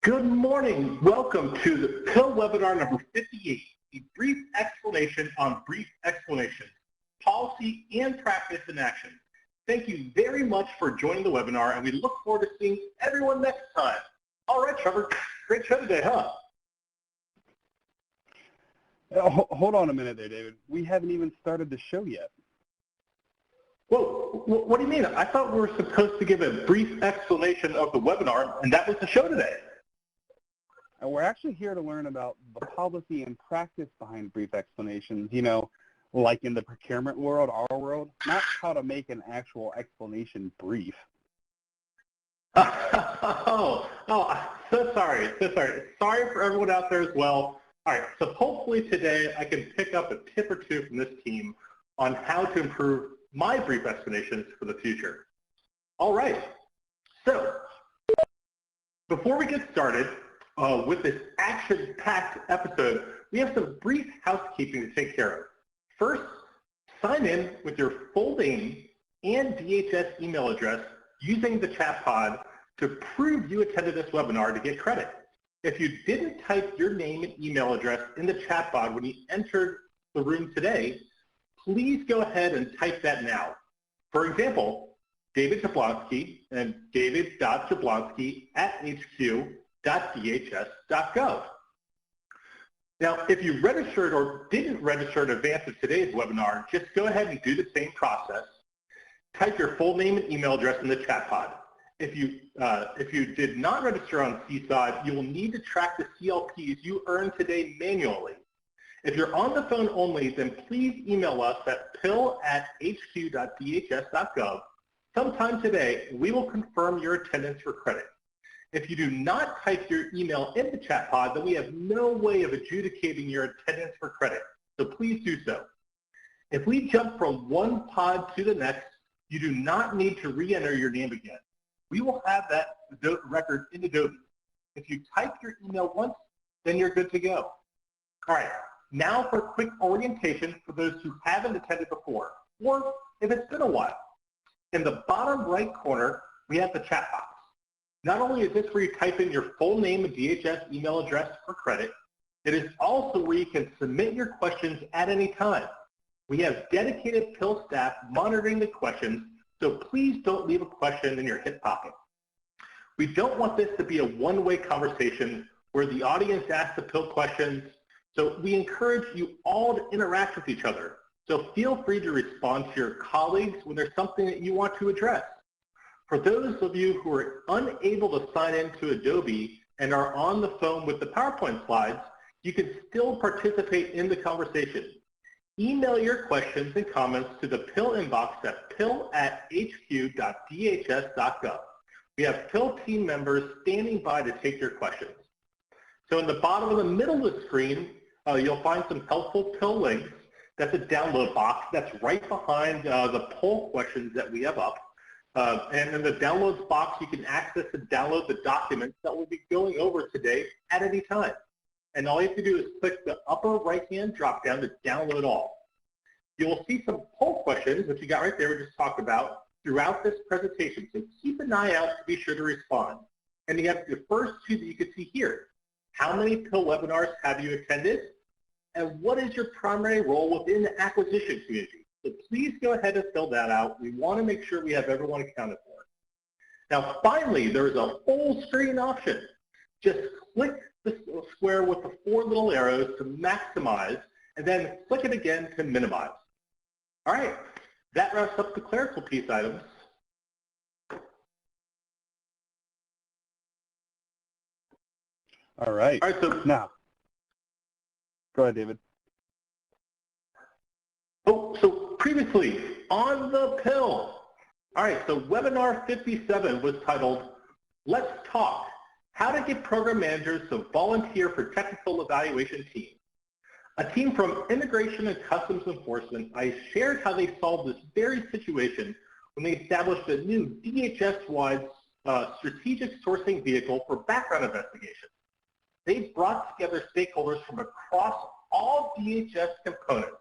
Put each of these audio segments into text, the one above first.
Good morning. Welcome to the PIL webinar number 58, a brief explanation on brief explanations, policy and practice in action. Thank you very much for joining the webinar, and we look forward to seeing everyone next time. All right, Trevor, great show today, huh? Hold on a minute there, David. We haven't even started the show yet. Well, what do you mean? I thought we were supposed to give a brief explanation of the webinar, and that was the show today. And we're actually here to learn about the policy and practice behind brief explanations, you know, like in the procurement world, our world, not how to make an actual explanation brief. So sorry. Sorry for everyone out there as well. All right, so hopefully today I can pick up a tip or two from this team on how to improve my brief explanations for the future. All right, so before we get started with this action-packed episode, we have some brief housekeeping to take care of. First, sign in with your full name and DHS email address using the chat pod to prove you attended this webinar to get credit. If you didn't type your name and email address in the chat pod when you entered the room today, please go ahead and type that now. For example, David Jablonski and david.jablonski@hq.dhs.gov. Now, if you registered or didn't register in advance of today's webinar, just go ahead and do the same process. Type your full name and email address in the chat pod. If you did not register on CSOD, you will need to track the CLPs you earned today manually. If you're on the phone only, then please email us at pil@hq.dhs.gov sometime today, and we will confirm your attendance for credit. If you do not type your email in the chat pod, then we have no way of adjudicating your attendance for credit, so please do so. If we jump from one pod to the next, you do not need to re-enter your name again. We will have that record in Adobe. If you type your email once, then you're good to go. All right, now for a quick orientation for those who haven't attended before, or if it's been a while. In the bottom right corner, we have the chat box. Not only is this where you type in your full name and DHS email address for credit, it is also where you can submit your questions at any time. We have dedicated PIL staff monitoring the questions, so please don't leave a question in your hip pocket. We don't want this to be a one-way conversation where the audience asks the PIL questions, so we encourage you all to interact with each other. So feel free to respond to your colleagues when there's something that you want to address. For those of you who are unable to sign into Adobe and are on the phone with the PowerPoint slides, you can still participate in the conversation. Email your questions and comments to the PIL inbox at pil@hq.dhs.gov. We have PIL team members standing by to take your questions. So in the bottom of the middle of the screen, you'll find some helpful PIL links. That's a download box that's right behind the poll questions that we have up. And in the downloads box, you can access and download the documents that we'll be going over today at any time. And all you have to do is click the upper right-hand drop-down to download all. You will see some poll questions, which you got right there we just talked about, throughout this presentation. So keep an eye out to be sure to respond. And you have the first two that you can see here. How many PIL webinars have you attended? And what is your primary role within the acquisition community? So please go ahead and fill that out. We want to make sure we have everyone accounted for. Now finally, there's a full screen option. Just click the square with the four little arrows to maximize, and then click it again to minimize. All right, that wraps up the clerical piece items. All right, so now, go ahead, David. Oh, so previously on the PIL. All right, so webinar 57 was titled, Let's Talk, How to Get Program Managers to Volunteer for Technical Evaluation Team. A team from Immigration and Customs Enforcement, I shared how they solved this very situation when they established a new DHS-wide strategic sourcing vehicle for background investigation. They brought together stakeholders from across all DHS components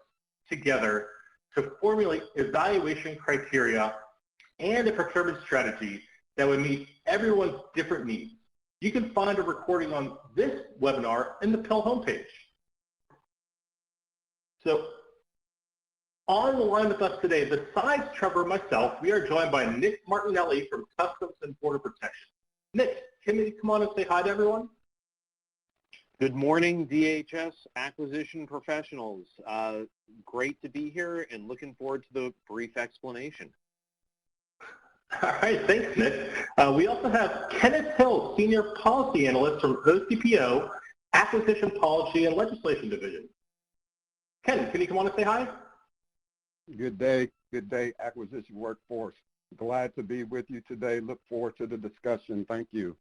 together to formulate evaluation criteria and a procurement strategy that would meet everyone's different needs. You can find a recording on this webinar in the PIL homepage. So on the line with us today, besides Trevor and myself, we are joined by Nick Martinelli from Customs and Border Protection. Nick, can you come on and say hi to everyone? Good morning, DHS acquisition professionals. Great to be here and looking forward to the brief explanation. All right, thanks, Nick. We also have Kenneth Hill, Senior Policy Analyst from OCPO, Acquisition Policy and Legislation Division. Ken, can you come on and say hi? Good day, acquisition workforce. Glad to be with you today. Look forward to the discussion. Thank you.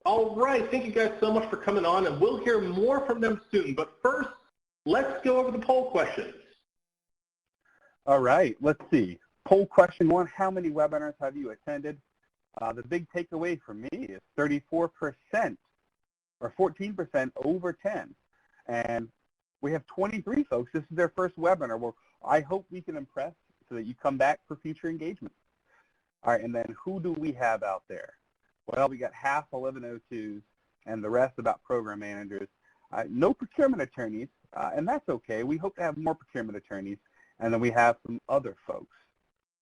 All right, thank you guys so much for coming on, and we'll hear more from them soon. But first, let's go over the poll questions. All right, let's see. Poll question 1, how many webinars have you attended? The big takeaway for me is 34%, or 14% over 10. And we have 23 folks. This is their first webinar. Well, I hope we can impress so that you come back for future engagement. All right, and then who do we have out there? Well, we got half 1102s and the rest about program managers. No procurement attorneys, and that's okay. We hope to have more procurement attorneys, and then we have some other folks.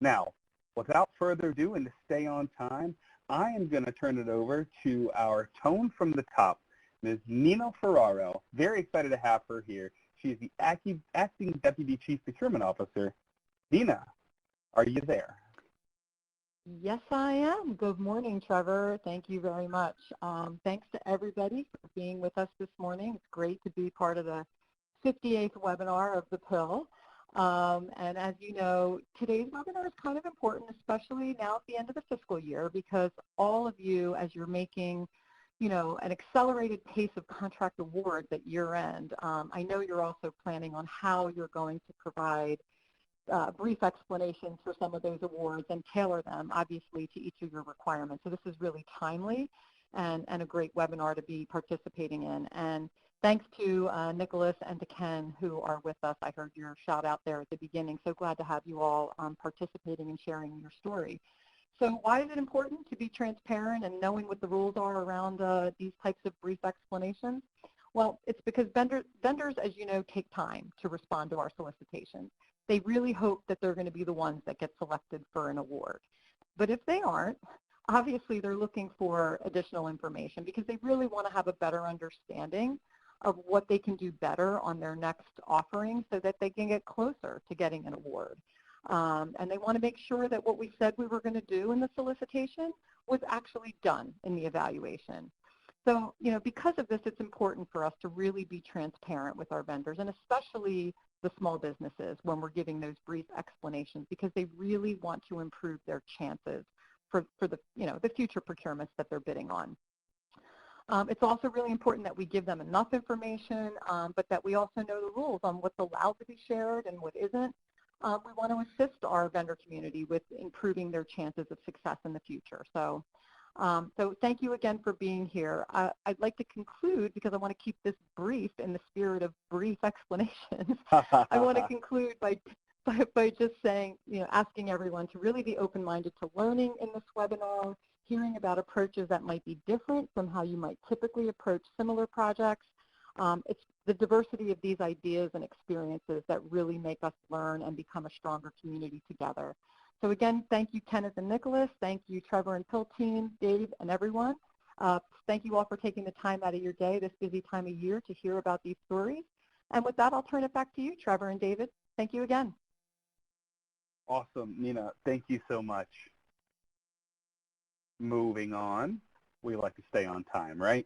Now, without further ado, and to stay on time, I am going to turn it over to our tone from the top, Ms. Nina Ferraro. Very excited to have her here. She is the acting Deputy Chief Procurement Officer. Nina, are you there? Yes, I am. Good morning, Trevor. Thank you very much. Thanks to everybody for being with us this morning. It's great to be part of the 58th webinar of the PIL. And as you know, today's webinar is kind of important, especially now at the end of the fiscal year, because all of you, as you're making, you know, an accelerated pace of contract awards at year end, I know you're also planning on how you're going to provide brief explanations for some of those awards and tailor them, obviously, to each of your requirements. So this is really timely and a great webinar to be participating in. And thanks to Nicholas and to Ken, who are with us. I heard your shout out there at the beginning. So glad to have you all participating and sharing your story. So why is it important to be transparent and knowing what the rules are around these types of brief explanations? Well, it's because vendors, as you know, take time to respond to our solicitations. They really hope that they're going to be the ones that get selected for an award. But if they aren't, obviously they're looking for additional information because they really want to have a better understanding of what they can do better on their next offering so that they can get closer to getting an award. And they want to make sure that what we said we were going to do in the solicitation was actually done in the evaluation. So, you know, because of this, it's important for us to really be transparent with our vendors, and especially the small businesses when we're giving those brief explanations, because they really want to improve their chances for the, you know, the future procurements that they're bidding on. It's also really important that we give them enough information, but that we also know the rules on what's allowed to be shared and what isn't. We want to assist our vendor community with improving their chances of success in the future. So thank you again for being here. I'd like to conclude, because I want to keep this brief in the spirit of brief explanations. I want to conclude by just saying, you know, asking everyone to really be open-minded to learning in this webinar, hearing about approaches that might be different from how you might typically approach similar projects. It's the diversity of these ideas and experiences that really make us learn and become a stronger community together. So again, thank you, Kenneth and Nicholas. Thank you, Trevor and PIL team, Dave, and everyone. Thank you all for taking the time out of your day, this busy time of year, to hear about these stories. And with that, I'll turn it back to you, Trevor and David. Thank you again. Awesome, Nina. Thank you so much. Moving on. We like to stay on time, right?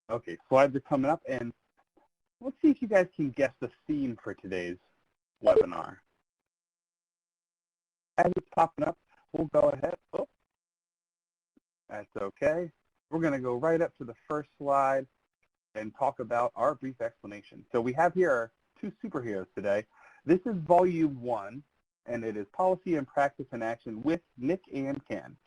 Okay, slides are coming up, and let's see if you guys can guess the theme for today's webinar. As it's popping up, we'll go ahead. Oh, that's okay. We're going to go right up to the first slide and talk about our brief explanation. So we have here our two superheroes today. This is Volume 1, and it is Policy and Practice in Action with Nick and Ken.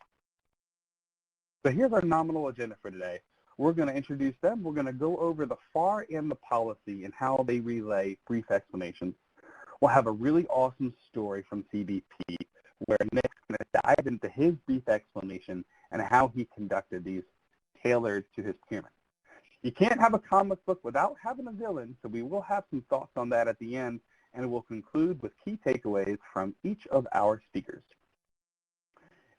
So here's our nominal agenda for today. We're going to introduce them. We're going to go over the FAR and the policy and how they relay brief explanations. We'll have a really awesome story from CBP where Nick's going to dive his brief explanation and how he conducted these tailored to his appearance. You can't have a comic book without having a villain, so we will have some thoughts on that at the end, and we'll conclude with key takeaways from each of our speakers.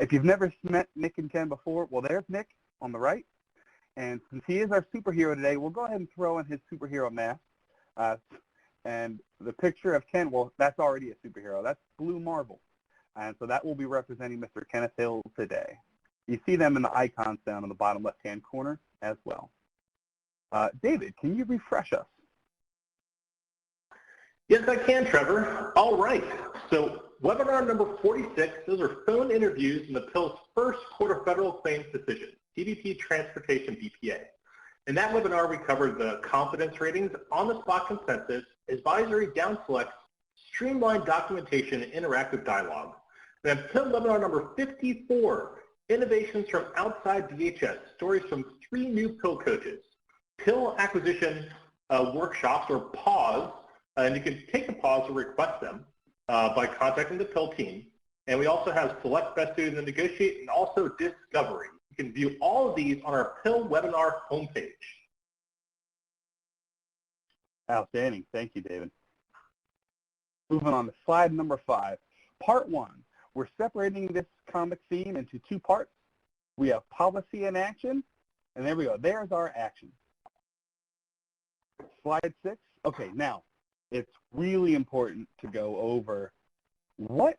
If you've never met Nick and Ken before, well, there's Nick on the right. And since he is our superhero today, we'll go ahead and throw in his superhero mask. And the picture of Ken, well, that's already a superhero. That's Blue Marvel. And so that will be representing Mr. Kenneth Hill today. You see them in the icons down in the bottom left-hand corner as well. David, can you refresh us? Yes, I can, Trevor. All right. So webinar number 46, those are phone interviews in the PIL's first Court of Federal Claims decision, CBP Transportation BPA. In that webinar, we covered the confidence ratings, on-the-spot consensus, advisory down selects, streamlined documentation, and interactive dialogue. Then PIL webinar number 54, innovations from outside DHS, stories from 3 new PIL coaches, PIL acquisition workshops, or PAWs, and you can take a pause or request them by contacting the PIL team. And we also have select best suited and negotiate, and also discovery. You can view all of these on our PIL webinar homepage. Outstanding. Thank you, David. Moving on to slide number 5. Part 1. We're separating this comic theme into 2 parts. We have policy and action, and there we go. There's our action. Slide 6. Okay, now, it's really important to go over what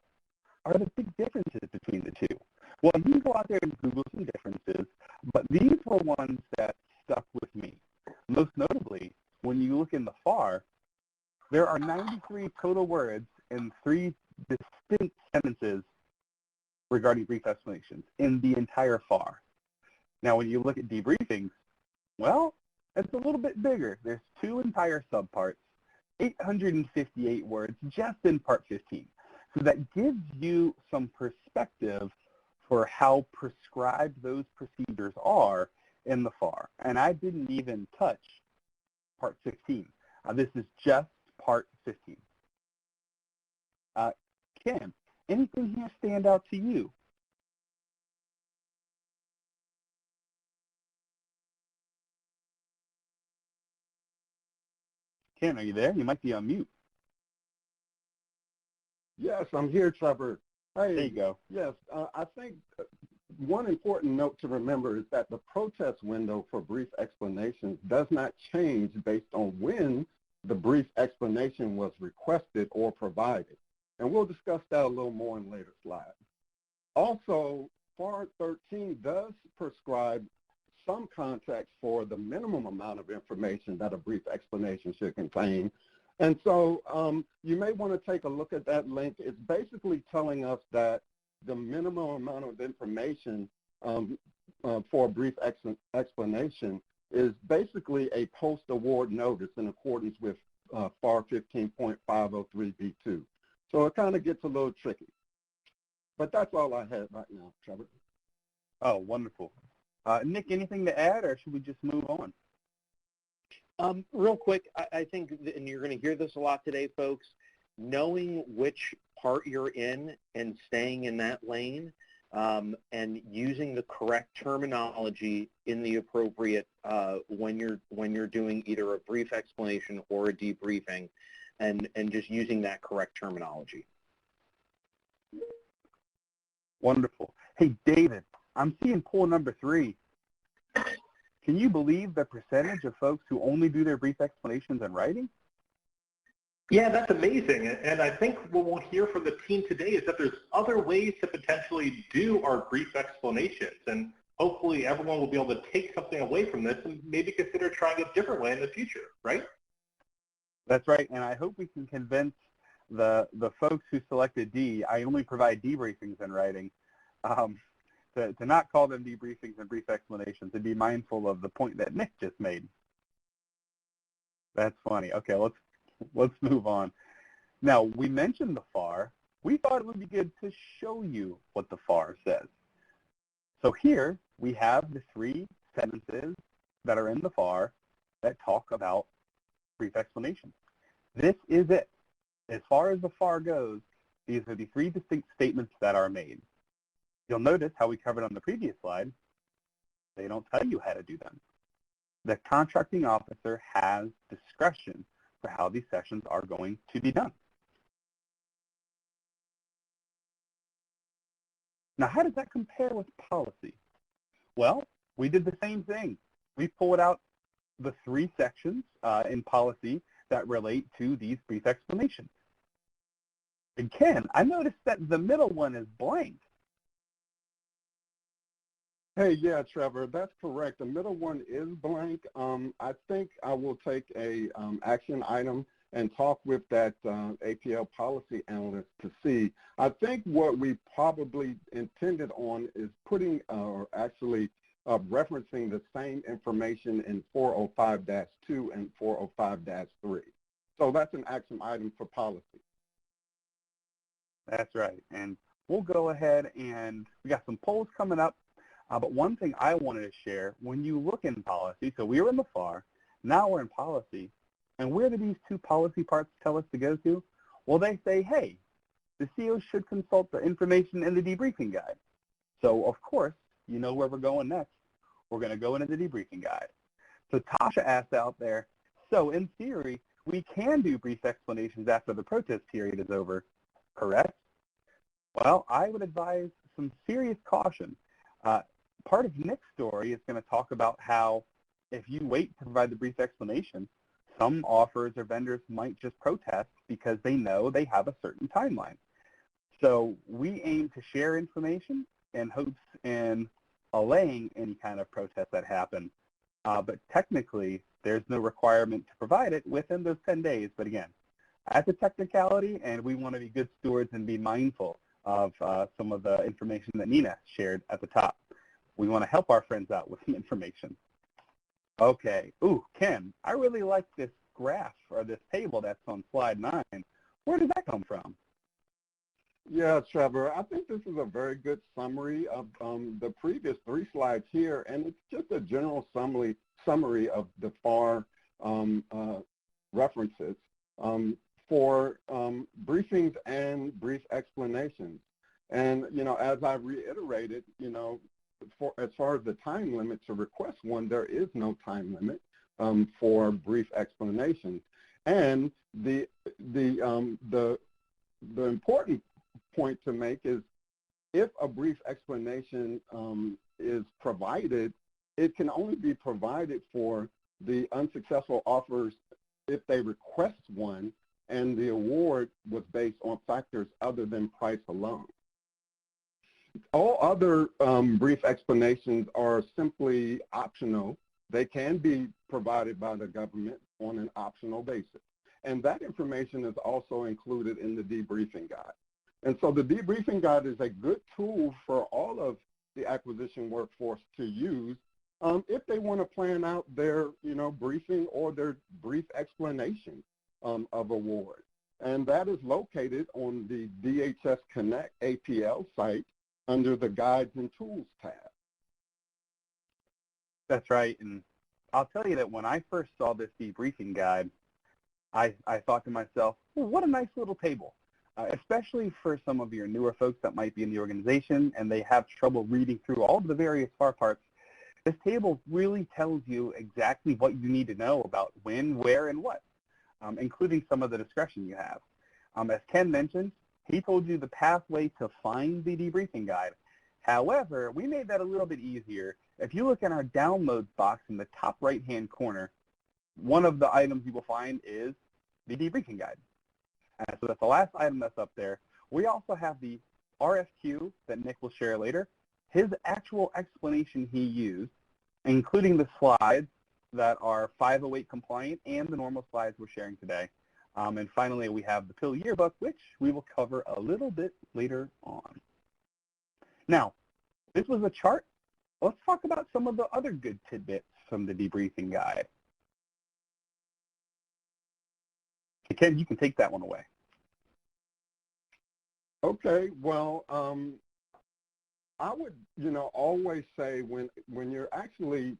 are the big differences between the two. Well, you can go out there and Google some differences, but these were ones that stuck with me. Most notably, when you look in the FAR, there are 93 total words in 3 distinct sentences regarding brief explanations in the entire FAR. Now, when you look at debriefings, well, it's a little bit bigger. There's 2 entire subparts, 858 words just in Part 15. So that gives you some perspective for how prescribed those procedures are in the FAR. And I didn't even touch Part 16. This is just Part 15. Ken, anything here stand out to you? Ken, are you there? You might be on mute. Yes, I'm here, Trevor. Hey, there you go. Yes, I think one important note to remember is that the protest window for brief explanations does not change based on when the brief explanation was requested or provided. And we'll discuss that a little more in later slides. Also, FAR 13 does prescribe some context for the minimum amount of information that a brief explanation should contain. And so you may want to take a look at that link. It's basically telling us that the minimum amount of information for a brief explanation is basically a post-award notice in accordance with FAR 15.503B2. So it kind of gets a little tricky. But that's all I had right now, Trevor. Oh, wonderful. Nick, anything to add, or should we just move on? Real quick, I think, and you're going to hear this a lot today, folks, knowing which part you're in and staying in that lane and using the correct terminology in the appropriate when you're doing either a brief explanation or a debriefing, and just using that correct terminology. Wonderful. Hey, David, I'm seeing poll number 3. Can you believe the percentage of folks who only do their brief explanations in writing? Yeah, that's amazing. And I think what we'll hear from the team today is that there's other ways to potentially do our brief explanations. And hopefully everyone will be able to take something away from this and maybe consider trying a different way in the future, right? That's right. And I hope we can convince the folks who selected D, I only provide debriefings in writing, to not call them debriefings and brief explanations, and be mindful of the point that Nick just made. That's funny. Okay, let's move on. Now, we mentioned the FAR. We thought it would be good to show you what the FAR says. So here we have the 3 sentences that are in the FAR that talk about brief explanations. This is it. As far as the FAR goes, these are the 3 distinct statements that are made. You'll notice how we covered on the previous slide, they don't tell you how to do them. The contracting officer has discretion for how these sessions are going to be done. Now, how does that compare with policy? Well, we did the same thing. We pulled out the 3 sections in policy that relate to these brief explanations. Again, I noticed that the middle one is blank. Hey, yeah, Trevor, that's correct. The middle one is blank. I think I will take a action item and talk with that APL policy analyst to see. I think what we probably intended on is putting, or actually referencing the same information in 405-2 and 405-3. So that's an action item for policy. That's right. And we'll go ahead and we got some polls coming up. But one thing I wanted to share, when you look in policy, so we were in the FAR, now we're in policy, and where do these 2 policy parts tell us to go to? Well, they say, hey, the CO should consult the information in the debriefing guide. So, of course, you know where we're going next. We're going to go into the debriefing guide. So Tasha asked out there, so in theory, we can do brief explanations after the protest period is over, correct? Well, I would advise some serious caution. Part of Nick's story is going to talk about how if you wait to provide the brief explanation, some offers or vendors might just protest because they know they have a certain timeline. So we aim to share information in hopes in allaying any kind of protest that happen. But technically, there's no requirement to provide it within those 10 days. But again, that's a technicality, and we want to be good stewards and be mindful of some of the information that Nina shared at the top. We want to help our friends out with the information. Okay. Ooh, Ken, I really like this graph or this table that's on slide 9. Where did that come from? Yeah, Trevor, I think this is a very good summary of the previous 3 slides here, and it's just a general summary of the FAR references for briefings and brief explanations. And, you know, as I reiterated, you know, as far as the time limit to request one, there is no time limit for brief explanations. And the important point to make is if a brief explanation is provided, it can only be provided for the unsuccessful offers if they request one and the award was based on factors other than price alone. All other brief explanations are simply optional. They can be provided by the government on an optional basis. And that information is also included in the debriefing guide. And so the debriefing guide is a good tool for all of the acquisition workforce to use if they want to plan out their, you know, briefing or their brief explanation of award. And that is located on the DHS Connect APL site under the Guides and Tools tab. That's right. And I'll tell you that when I first saw this debriefing guide, I thought to myself, well, what a nice little table. Especially for some of your newer folks that might be in the organization and they have trouble reading through all of the various FAR parts, this table really tells you exactly what you need to know about when, where, and what, including some of the discretion you have. As Ken mentioned, he told you the pathway to find the debriefing guide. However, we made that a little bit easier. If you look in our downloads box in the top right-hand corner, one of the items you will find is the debriefing guide. So that's the last item that's up there. We also have the RFQ that Nick will share later, his actual explanation he used, including the slides that are 508 compliant and the normal slides we're sharing today. And finally, we have the Pill Yearbook, which we will cover a little bit later on. Now, this was a chart. Let's talk about some of the other good tidbits from the debriefing guide. Ken, you can take that one away. Okay, well, I would, you know, always say when you're actually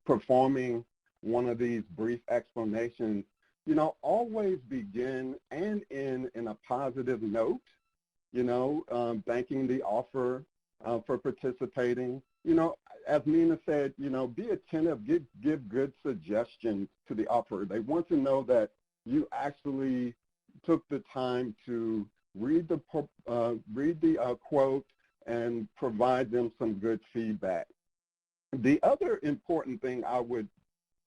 performing one of these brief explanations, you know, always begin and end in a positive note, you know, thanking the offer for participating. You know, as Nina said, you know, be attentive, give good suggestions to the offerer. They want to know that you actually took the time to read the quote and provide them some good feedback. The other important thing I would,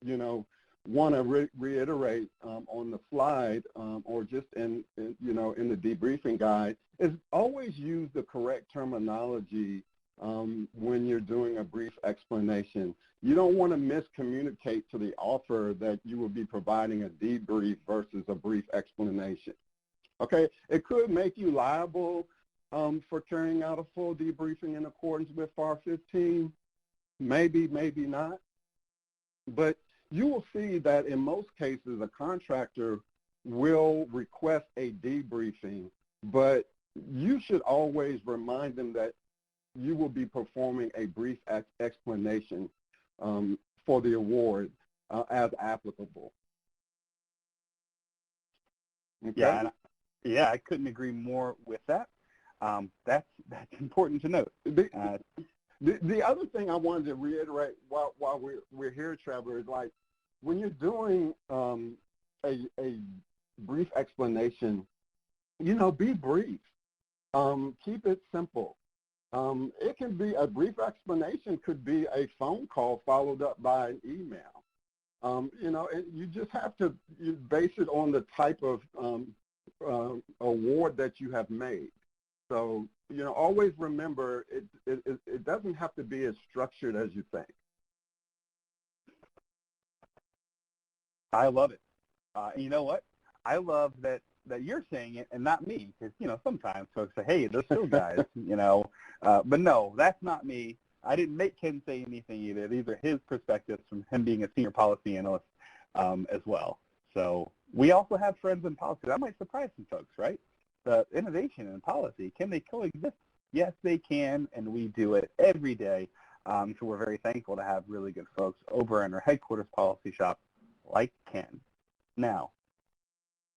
you know, want to reiterate on the slide or just in the debriefing guide is always use the correct terminology when you're doing a brief explanation. You don't want to miscommunicate to the offer that you will be providing a debrief versus a brief explanation. Okay, it could make you liable for carrying out a full debriefing in accordance with FAR 15. Maybe, maybe not. But you will see that in most cases, a contractor will request a debriefing, but you should always remind them that you will be performing a brief explanation for the award as applicable. Okay? Yeah, I couldn't agree more with that. That's important to note. The other thing I wanted to reiterate while we're here, Trevor, is like when you're doing a brief explanation, you know, be brief. Keep it simple. It can be a brief explanation could be a phone call followed up by an email. You know, you just have to base it on the type of award that you have made. So, you know, always remember it doesn't have to be as structured as you think. I love it. You know what? I love that you're saying it and not me, because, you know, sometimes folks say, hey, those still guys, you know. But no, that's not me. I didn't make Ken say anything either. These are his perspectives from him being a senior policy analyst as well. So we also have friends in policy. That might surprise some folks, right? The innovation in policy, can they coexist? Yes, they can, and we do it every day. So we're very thankful to have really good folks over in our headquarters policy shop like Ken. Now,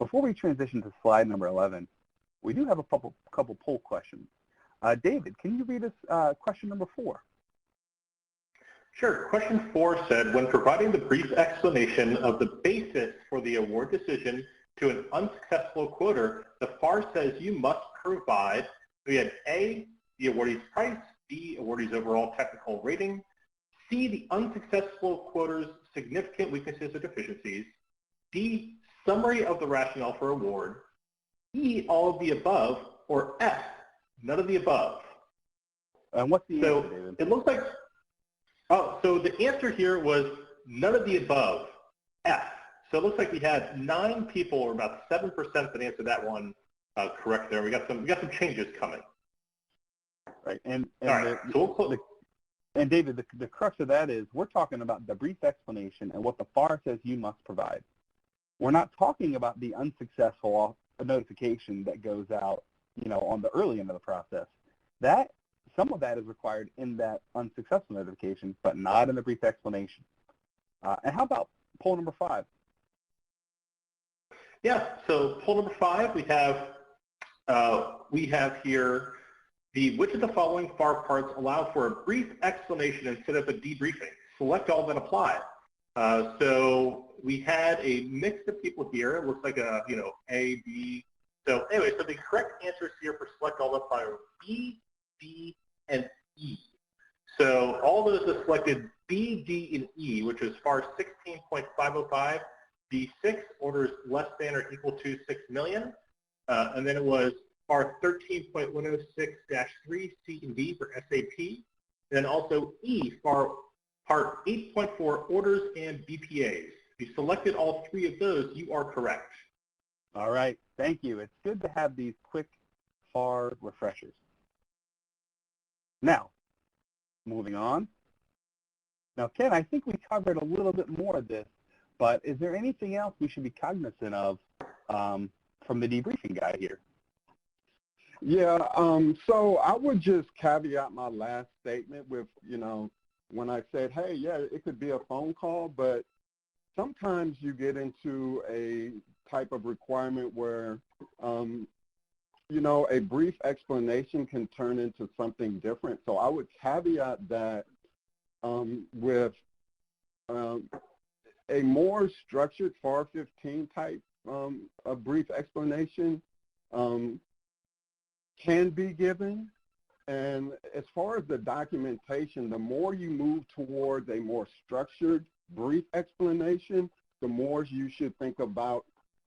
before we transition to slide number 11, we do have a couple poll questions. David, can you read us question number 4? Sure. Question 4 said, when providing the brief explanation of the basis for the award decision to an unsuccessful quoter, the FAR says you must provide, we had A, the awardee's price, B, awardee's overall technical rating, C, the unsuccessful quoter's significant weaknesses or deficiencies, D, summary of the rationale for award, E, all of the above, or F, none of the above. And what's the answer, David? So it looks like, so the answer here was none of the above, F. So it looks like we had 9 people, or about 7% that answered that one correct there. We got some changes coming. Right, and David, the crux of that is we're talking about the brief explanation and what the FAR says you must provide. We're not talking about the unsuccessful notification that goes out, you know, on the early end of the process. Some of that is required in that unsuccessful notification, but not in the brief explanation. And how about poll number 5? Yeah, so poll number 5, we have here which of the following FAR parts allow for a brief explanation instead of a debriefing? Select all that apply. So we had a mix of people here. It looks like A, B. So anyway, so the correct answers here for select all that apply are B, D, and E. So all those that selected B, D, and E, which is FAR 16.505, B6 orders less than or equal to 6 million. And then it was FAR 13.106-3, C and D for SAP. And also E, FAR Part 8.4, orders and BPAs. If you selected all 3 of those, you are correct. All right, thank you. It's good to have these quick FAR refreshers. Now, moving on. Now, Ken, I think we covered a little bit more of this, but is there anything else we should be cognizant of from the debriefing guide here? Yeah, so I would just caveat my last statement with, when I said, hey, yeah, it could be a phone call, but sometimes you get into a type of requirement where you know, a brief explanation can turn into something different. So I would caveat that with a more structured FAR 15 type a brief explanation can be given. And as far as the documentation, the more you move towards a more structured brief explanation, the more you should think about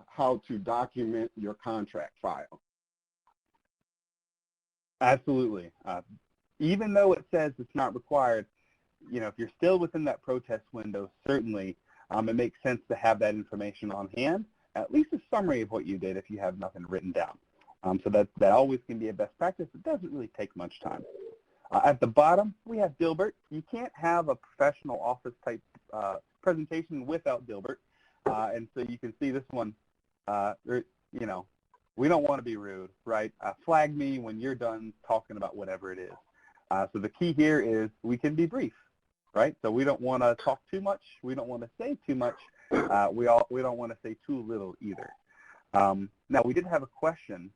how to document your contract file. Absolutely. Even though it says it's not required, you know, if you're still within that protest window, certainly it makes sense to have that information on hand, at least a summary of what you did if you have nothing written down. So that always can be a best practice. It doesn't really take much time. At the bottom, we have Dilbert. You can't have a professional office type presentation without Dilbert. And so you can see this one, you know, we don't want to be rude, right? Flag me when you're done talking about whatever it is. So the key here is we can be brief, right? So we don't want to talk too much. We don't want to say too much. We don't want to say too little either. Now, we did have a question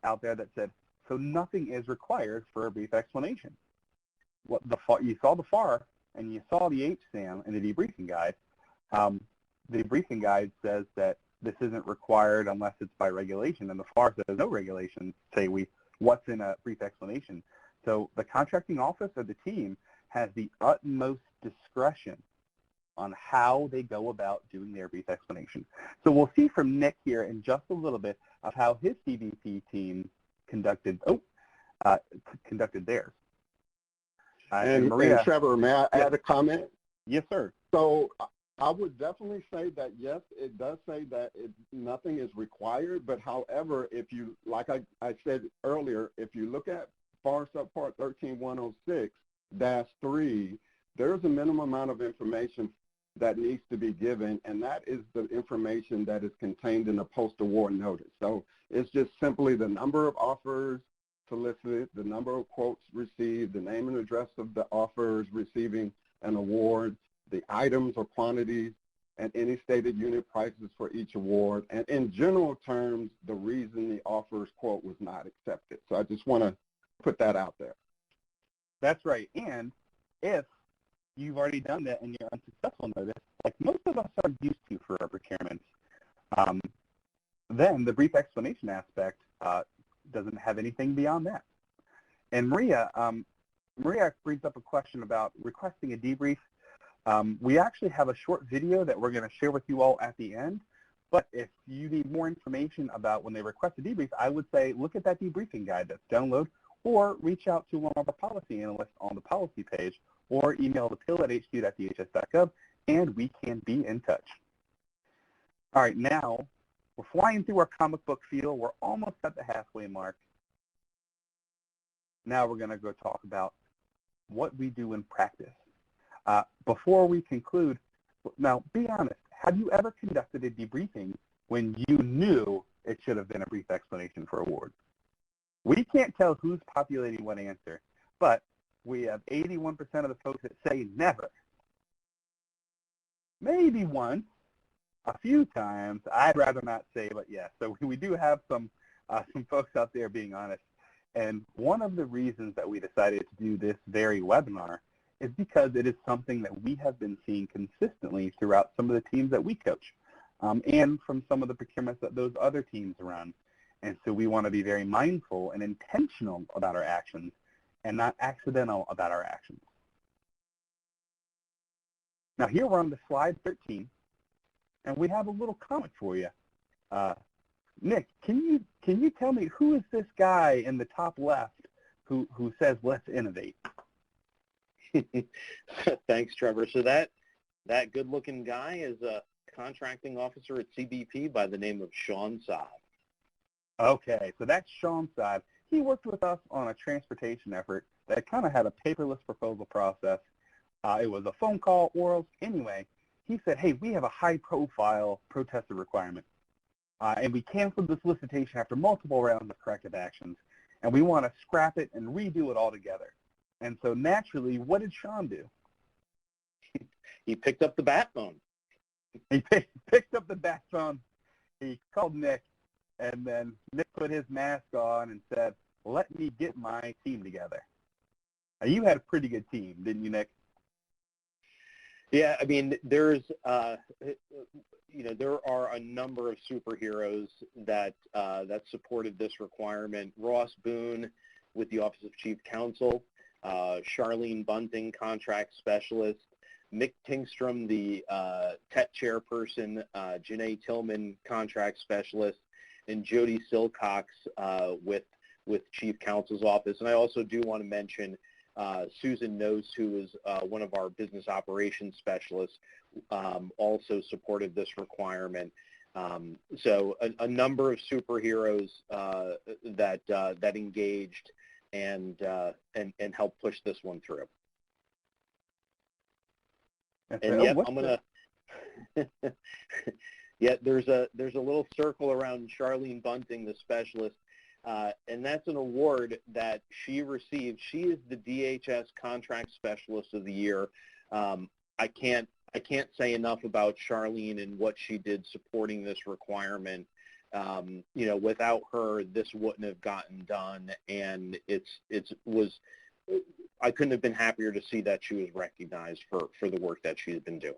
out there that said, so nothing is required for a brief explanation. You saw the FAR and you saw the HSAM and the debriefing guide. The debriefing guide says that this isn't required unless it's by regulation, and the FAR says no regulations say what's in a brief explanation. So the contracting office or the team has the utmost discretion on how they go about doing their brief explanation. So we'll see from Nick here in just a little bit of how his CBP team conducted theirs. And Maria, and Trevor, may I add a comment? Yes, sir. So I would definitely say that, yes, it does say that nothing is required, but however, if you, like I said earlier, if you look at FAR subpart 13106-3, there's a minimum amount of information that needs to be given, and that is the information that is contained in the post-award notice. So it's just simply the number of offers solicited, the number of quotes received, the name and address of the offers receiving an award, the items or quantities, and any stated unit prices for each award, and in general terms, the reason the offer's quote was not accepted. So I just want to put that out there. That's right. And if you've already done that in your unsuccessful notice, like most of us are used to for our procurements, then the brief explanation aspect doesn't have anything beyond that. And Maria brings up a question about requesting a debrief. We actually have a short video that we're going to share with you all at the end, but if you need more information about when they request a debrief, I would say look at that debriefing guide that's download, or reach out to one of our policy analysts on the policy page, or email the pill@hq.dhs.gov, and we can be in touch. All right, now we're flying through our comic book feel. We're almost at the halfway mark. Now we're going to go talk about what we do in practice. Before we conclude, now be honest, have you ever conducted a debriefing when you knew it should have been a brief explanation for award? We can't tell who's populating what answer, but we have 81% of the folks that say never. Maybe once, a few times. I'd rather not say, but yes. So we do have some folks out there being honest. And one of the reasons that we decided to do this very webinar is because it is something that we have been seeing consistently throughout some of the teams that we coach, and from some of the procurements that those other teams run. And so we want to be very mindful and intentional about our actions and not accidental about our actions. Now here we're on to slide 13, and we have a little comic for you. Nick, can you tell me who is this guy in the top left who says let's innovate? Thanks, Trevor. So that good-looking guy is a contracting officer at CBP by the name of Sean Saab. Okay, so that's Sean Saab. He worked with us on a transportation effort that kind of had a paperless proposal process. It was a phone call, orals. Anyway, he said, hey, we have a high-profile protester requirement, and we canceled the solicitation after multiple rounds of corrective actions, and we want to scrap it and redo it all together. And so naturally, what did Sean do? He picked up the bat phone. He picked up the bat phone. He called Nick, and then Nick put his mask on and said, "Let me get my team together." Now, you had a pretty good team, didn't you, Nick? Yeah, I mean, there's, there are a number of superheroes that supported this requirement. Ross Boone with the Office of Chief Counsel, Charlene Bunting, Contract Specialist, Mick Tingstrom, the TET Chairperson, Janae Tillman, Contract Specialist, and Jody Silcox with Chief Counsel's Office. And I also do want to mention Susan Nose, who is one of our business operations specialists, also supported this requirement. So a number of superheroes that engaged and helped push this one through. And yep, I'm gonna. Yeah, there's a little circle around Charlene Bunting, the specialist. And that's an award that she received. She is the DHS Contract Specialist of the Year. I can't say enough about Charlene and what she did supporting this requirement. Without her, this wouldn't have gotten done, and I couldn't have been happier to see that she was recognized for the work that she's been doing.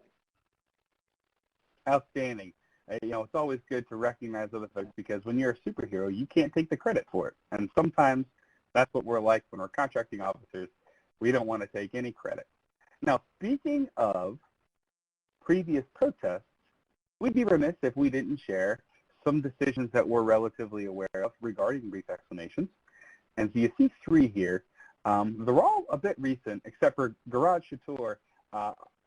Outstanding. It's always good to recognize other folks, because when you're a superhero, you can't take the credit for it. And sometimes that's what we're like when we're contracting officers. We don't want to take any credit. Now, speaking of previous protests, we'd be remiss if we didn't share some decisions that we're relatively aware of regarding brief explanations. And so you see 3 here. They're all a bit recent, except for Garage Chateau.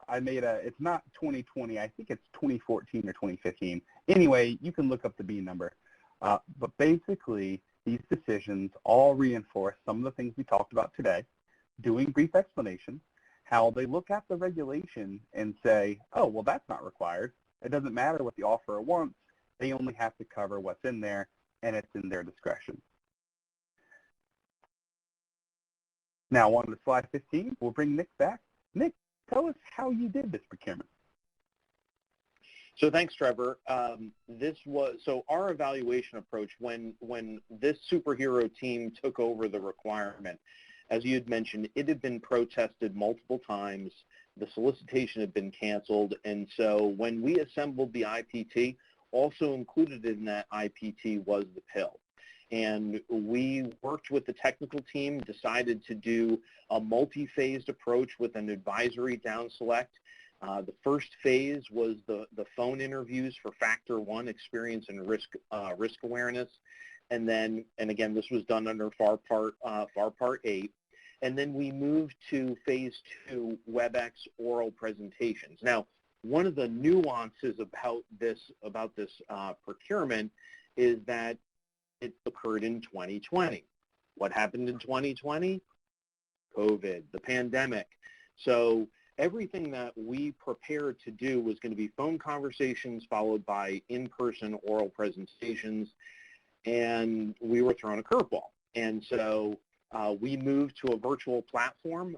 I made it's not 2020, I think it's 2014 or 2015. Anyway, you can look up the B number. But basically, these decisions all reinforce some of the things we talked about today, doing brief explanations, how they look at the regulation and say, oh, well, that's not required. It doesn't matter what the offeror wants. They only have to cover what's in there, and it's in their discretion. Now, on to slide 15, we'll bring Nick back. Nick, tell us how you did this procurement. So thanks, Trevor. So our evaluation approach when this superhero team took over the requirement, as you had mentioned, it had been protested multiple times. The solicitation had been canceled, and so when we assembled the IPT, also included in that IPT was the PIL. And we worked with the technical team, decided to do a multi-phased approach with an advisory down select. The first phase was the phone interviews for Factor 1, experience and risk awareness. And again, this was done under FAR Part 8. And then we moved to phase 2, WebEx oral presentations. Now, one of the nuances about this procurement is that it occurred in 2020. What happened in 2020? COVID, the pandemic. So everything that we prepared to do was going to be phone conversations followed by in-person oral presentations, and we were thrown a curveball. And so we moved to a virtual platform,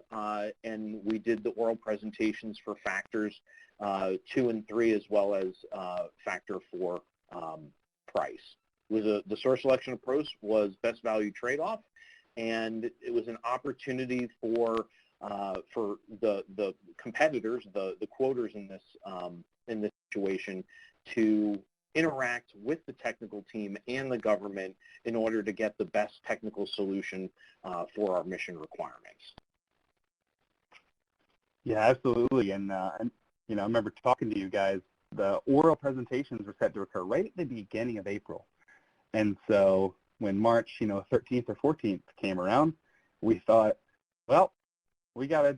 and we did the oral presentations for Factors 2 and 3, as well as Factor 4 price. The source selection approach was best value trade-off, and it was an opportunity for the competitors, the quoters in this situation, to interact with the technical team and the government in order to get the best technical solution for our mission requirements. Yeah, absolutely. And I remember talking to you guys. The oral presentations were set to occur right at the beginning of April. And so when March, 13th or 14th came around, we thought, well, we gotta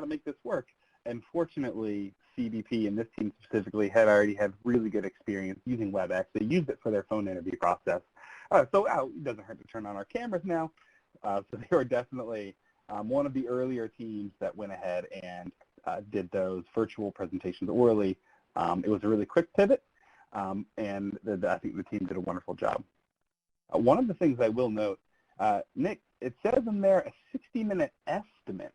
make this work. And fortunately, CBP and this team specifically had already had really good experience using WebEx. They used it for their phone interview process. So it doesn't hurt to turn on our cameras now. So they were definitely one of the earlier teams that went ahead and did those virtual presentations orally. It was a really quick pivot. And I think the team did a wonderful job. One of the things I will note, Nick, it says in there a 60-minute estimate.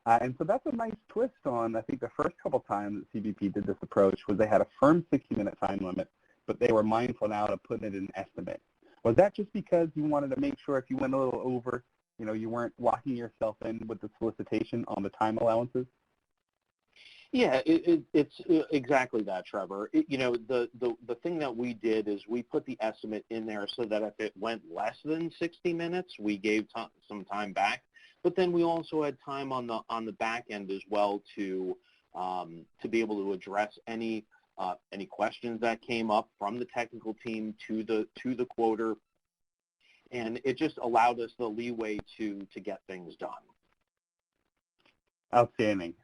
And so that's a nice twist on, I think, the first couple times that CBP did this approach was they had a firm 60-minute time limit but they were mindful now to put it in an estimate. Was that just because you wanted to make sure if you went a little over, you know, you weren't locking yourself in with the solicitation on the time allowances? Yeah, it's exactly that, Trevor. You know, the thing that we did is we put the estimate in there so that if it went less than 60 minutes, we gave some time back. But then we also had time on the back end as well to be able to address any questions that came up from the technical team to the quoter, and it just allowed us the leeway to get things done. Outstanding.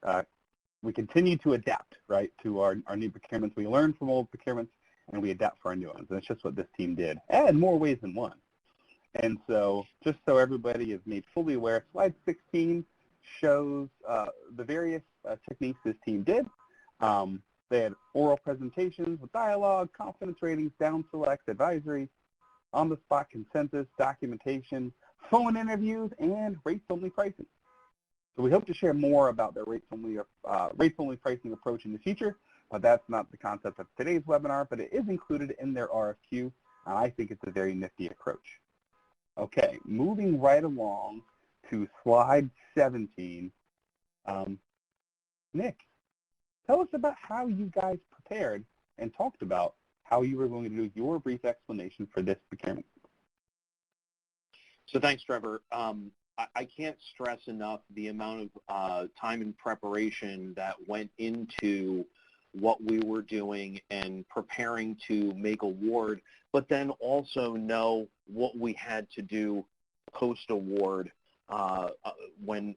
We continue to adapt, right, to our new procurements. We learn from old procurements, and we adapt for our new ones. And it's just what this team did, and in more ways than one. And so just so everybody is made fully aware, slide 16 shows the various techniques this team did. They had oral presentations with dialogue, confidence ratings, down select, advisory, on-the-spot consensus, documentation, phone interviews, and rates-only pricing. So we hope to share more about their rates-only pricing approach in the future, but that's not the concept of today's webinar, but it is included in their RFQ, and I think it's a very nifty approach. Okay, moving right along to slide 17. Nick, tell us about how you guys prepared and talked about how you were going to do your brief explanation for this procurement. So thanks, Trevor. I can't stress enough the amount of time and preparation that went into what we were doing and preparing to make award, but then also know what we had to do post-award when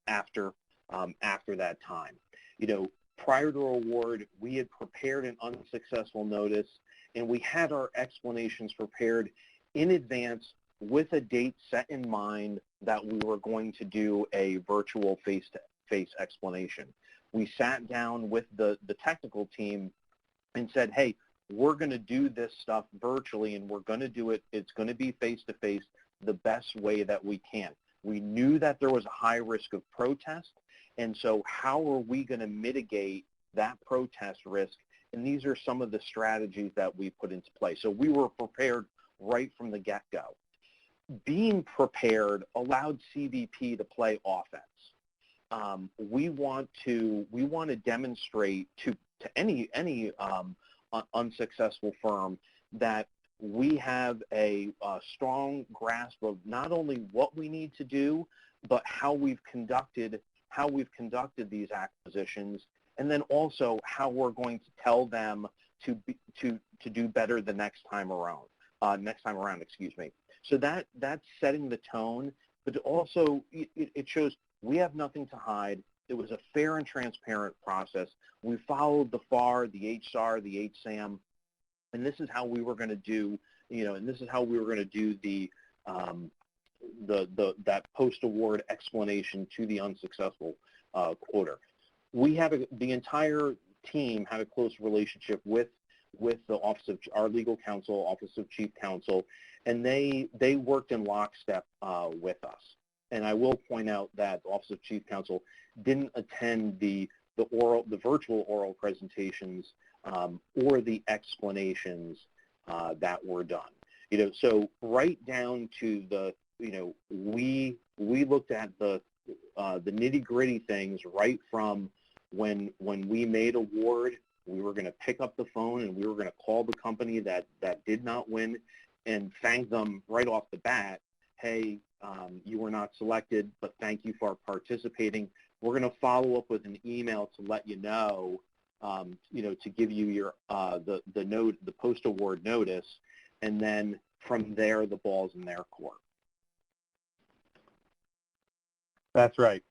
after that time. You know, prior to award, we had prepared an unsuccessful notice, and we had our explanations prepared in advance with a date set in mind that we were going to do a virtual face-to-face explanation. We sat down with the technical team and said, hey, we're going to do this stuff virtually, and we're going to do it, it's going to be face-to-face the best way that we can. We knew that there was a high risk of protest, and so how are we going to mitigate that protest risk? And these are some of the strategies that we put into place. So we were prepared right from the get-go. Being prepared allowed CBP to play offense. We want to demonstrate to any unsuccessful firm that we have a strong grasp of not only what we need to do, but how we've conducted these acquisitions, and then also how we're going to tell them to do better the next time around. Excuse me. So that's setting the tone, but also it shows we have nothing to hide. It was a fair and transparent process. We followed the FAR, the HSAR, the HSAM, and this is how we were going to do, and this is how we were going to do that post-award explanation to the unsuccessful quoter. We have the entire team had a close relationship with the Office of our legal counsel, Office of Chief Counsel, and they worked in lockstep with us. And I will point out that the Office of Chief Counsel didn't attend the virtual oral presentations or the explanations that were done. So right down to the, we looked at the nitty-gritty things right from when we made award. We were going to pick up the phone and we were going to call the company that did not win and thank them right off the bat. Hey, you were not selected, but thank you for participating. We're going to follow up with an email to let you know, to give you your the post-award notice, and then from there the ball's in their court. That's right.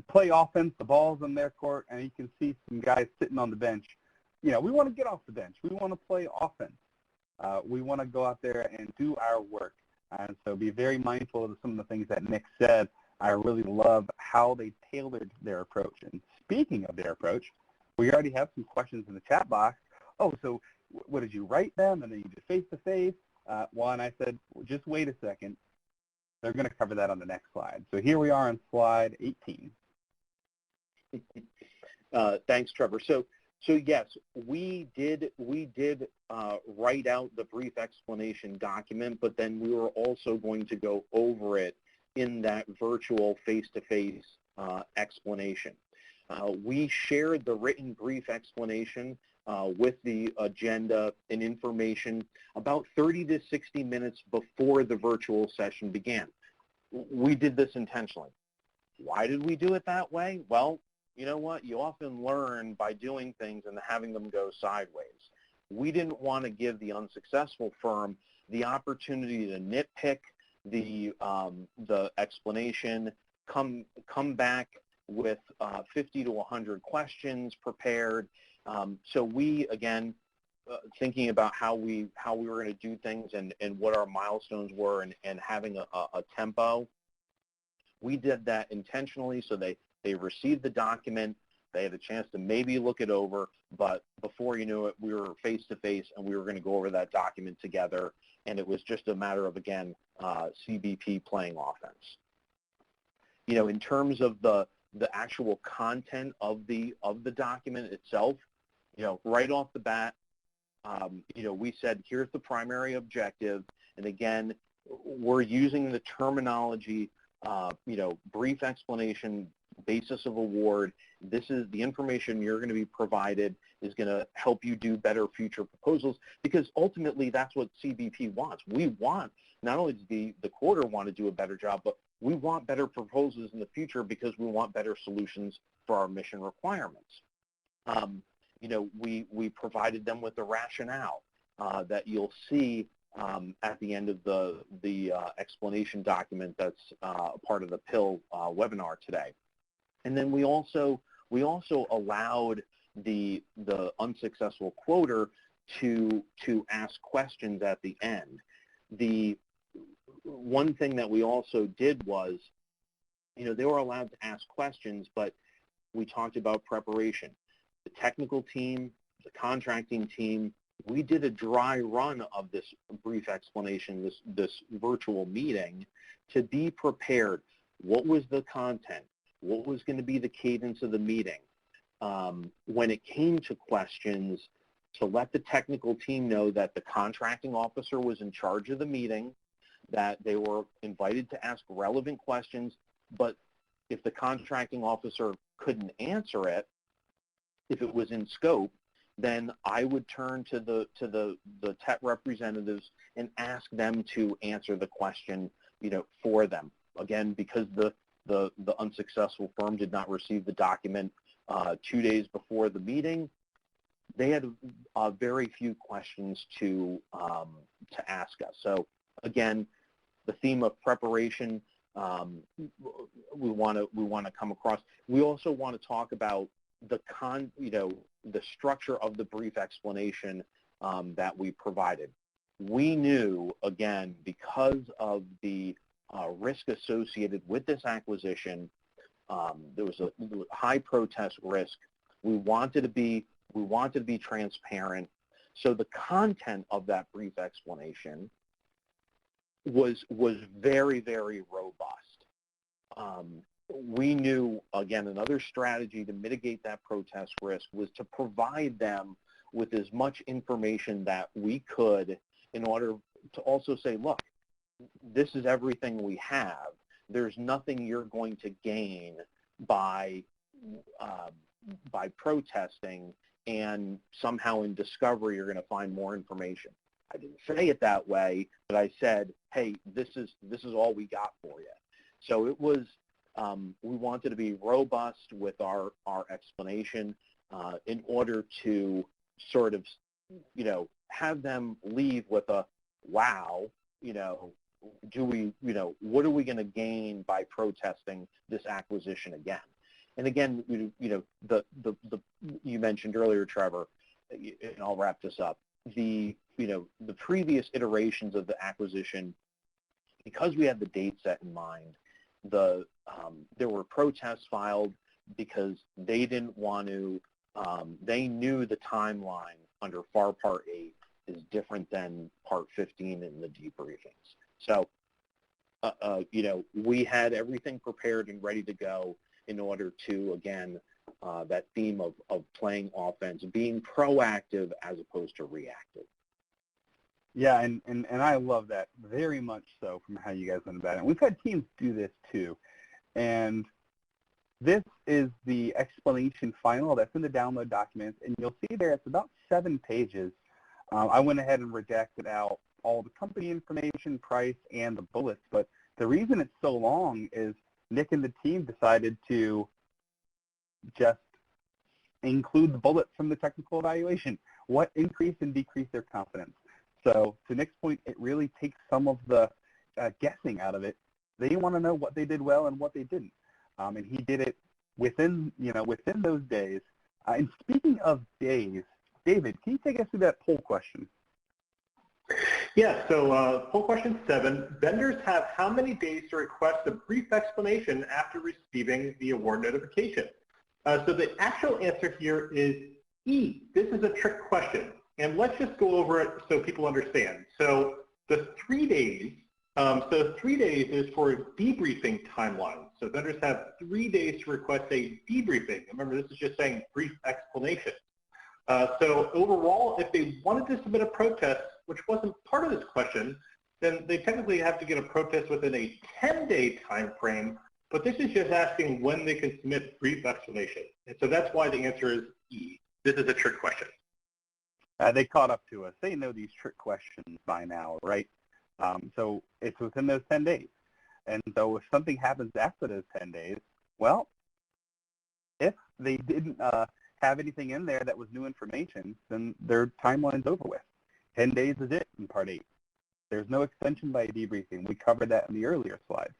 Play offense, the ball's in their court, and you can see some guys sitting on the bench. We want to get off the bench. We want to play offense. We want to go out there and do our work. And so be very mindful of some of the things that Nick said. I really love how they tailored their approach. And speaking of their approach, we already have some questions in the chat box. Oh, so what did you write them? And then you did face-to-face? One, I said, well, just wait a second. They're going to cover that on the next slide. So here we are on slide 18. Thanks, Trevor. So So yes, we did write out the brief explanation document, but then we were also going to go over it in that virtual face-to-face explanation. We shared the written brief explanation with the agenda and information about 30 to 60 minutes before the virtual session began. We did this intentionally. Why did we do it that way? Well, you know what? You often learn by doing things and having them go sideways. We didn't want to give the unsuccessful firm the opportunity to nitpick the explanation, come back with 50 to 100 questions prepared. So we, again, thinking about how we were going to do things and what our milestones were and having a tempo, we did that intentionally so they received the document, they had a chance to maybe look it over, but before you knew it, we were face-to-face and we were going to go over that document together, and it was just a matter of, again, CBP playing offense. You know, in terms of the actual content of the document itself, you know, right off the bat, you know, we said, here's the primary objective, and again, we're using the terminology, you know, brief explanation, basis of award. This is the information you're going to be provided is going to help you do better future proposals, because ultimately that's what CBP wants. We want, not only does the quarter want to do a better job, but we want better proposals in the future because we want better solutions for our mission requirements. You know, we provided them with the rationale that you'll see at the end of the explanation document that's part of the PIL webinar today. And then we also allowed the unsuccessful quoter to ask questions at the end. The one thing that we also did was, you know, they were allowed to ask questions, but we talked about preparation. The technical team, the contracting team, we did a dry run of this brief explanation, this virtual meeting, to be prepared. What was the content? What was going to be the cadence of the meeting? When it came to questions, to let the technical team know that the contracting officer was in charge of the meeting, that they were invited to ask relevant questions, but if the contracting officer couldn't answer it, if it was in scope, then I would turn to the tech representatives and ask them to answer the question, you know, for them. Again, because the unsuccessful firm did not receive the document 2 days before the meeting, they had very few questions to ask us. So again, the theme of preparation, we want to come across. We also want to talk about the structure of the brief explanation that we provided. We knew, again, because of the risk associated with this acquisition, there was a high protest risk. We wanted to be transparent. So the content of that brief explanation was very, very robust. We knew, again, another strategy to mitigate that protest risk was to provide them with as much information that we could in order to also say, look, this is everything we have. There's nothing you're going to gain by protesting, and somehow in discovery you're going to find more information. I didn't say it that way, but I said, hey, this is all we got for you. So it was, we wanted to be robust with our explanation in order to sort of, you know, have them leave with a, wow, you know, what are we going to gain by protesting this acquisition again? And again, you know, you mentioned earlier, Trevor, and I'll wrap this up. The previous iterations of the acquisition, because we had the date set in mind, there were protests filed because they didn't want to. They knew the timeline under FAR Part 8 is different than Part 15 in the debriefings. So, you know, we had everything prepared and ready to go in order to, again, theme of playing offense, being proactive as opposed to reactive. Yeah, and I love that very much so from how you guys went about it. And we've had teams do this too. And this is the explanation final that's in the download documents, and you'll see there it's about 7 pages. I went ahead and redacted out all the company information, price, and the bullets, but the reason it's so long is Nick and the team decided to just include the bullets from the technical evaluation, what increased and decreased their confidence. So to Nick's point, it really takes some of the guessing out of it. They want to know what they did well and what they didn't. And he did it within those days. And speaking of days, David, can you take us through that poll question? Yeah, so poll question 7, vendors have how many days to request a brief explanation after receiving the award notification? So the actual answer here is E. This is a trick question. And let's just go over it so people understand. So the 3 days, 3 days is for a debriefing timeline. So vendors have 3 days to request a debriefing. Remember, this is just saying brief explanation. So overall, if they wanted to submit a protest, which wasn't part of this question, then they technically have to get a protest within a 10-day time frame, but this is just asking when they can submit brief explanation. And so that's why the answer is E. This is a trick question. They caught up to us. They know these trick questions by now, right? So it's within those 10 days. And so if something happens after those 10 days, well, if they didn't have anything in there that was new information, then their timeline's over with. 10 days is it in Part 8. There's no extension by debriefing. We covered that in the earlier slides.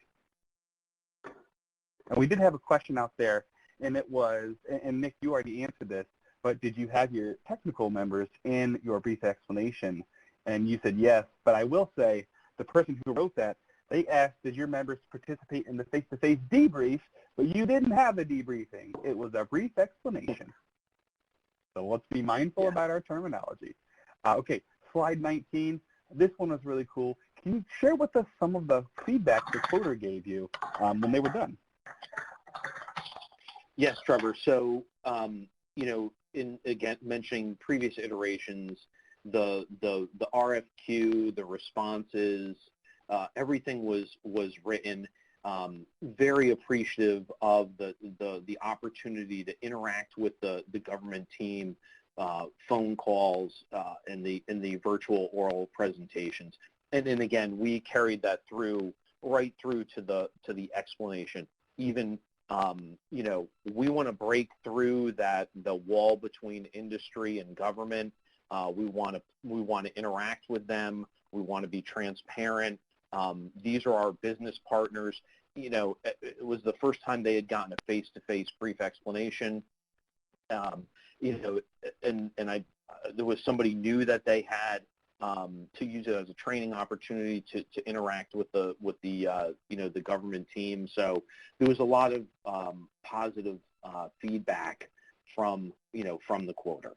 And we did have a question out there, and it was, and Nick, you already answered this, but did you have your technical members in your brief explanation? And you said yes, but I will say the person who wrote that, they asked, did your members participate in the face-to-face debrief, but you didn't have a debriefing. It was a brief explanation. So let's be mindful about our terminology. Okay, slide 19. This one was really cool. Can you share with us some of the feedback the quoter gave you when they were done? Yes, Trevor. So, you know, in again mentioning previous iterations, the RFQ, the responses, everything was written. Very appreciative of the opportunity to interact with the government team, phone calls, and the virtual oral presentations. And then again, we carried that through right through to the explanation. Even you know, we want to break through the wall between industry and government. We want to interact with them. We want to be transparent. These are our business partners. You know, it was the first time they had gotten a face-to-face brief explanation. You know, and there was somebody new that they had to use it as a training opportunity to interact with the you know, the government team. So there was a lot of positive feedback from the quoter.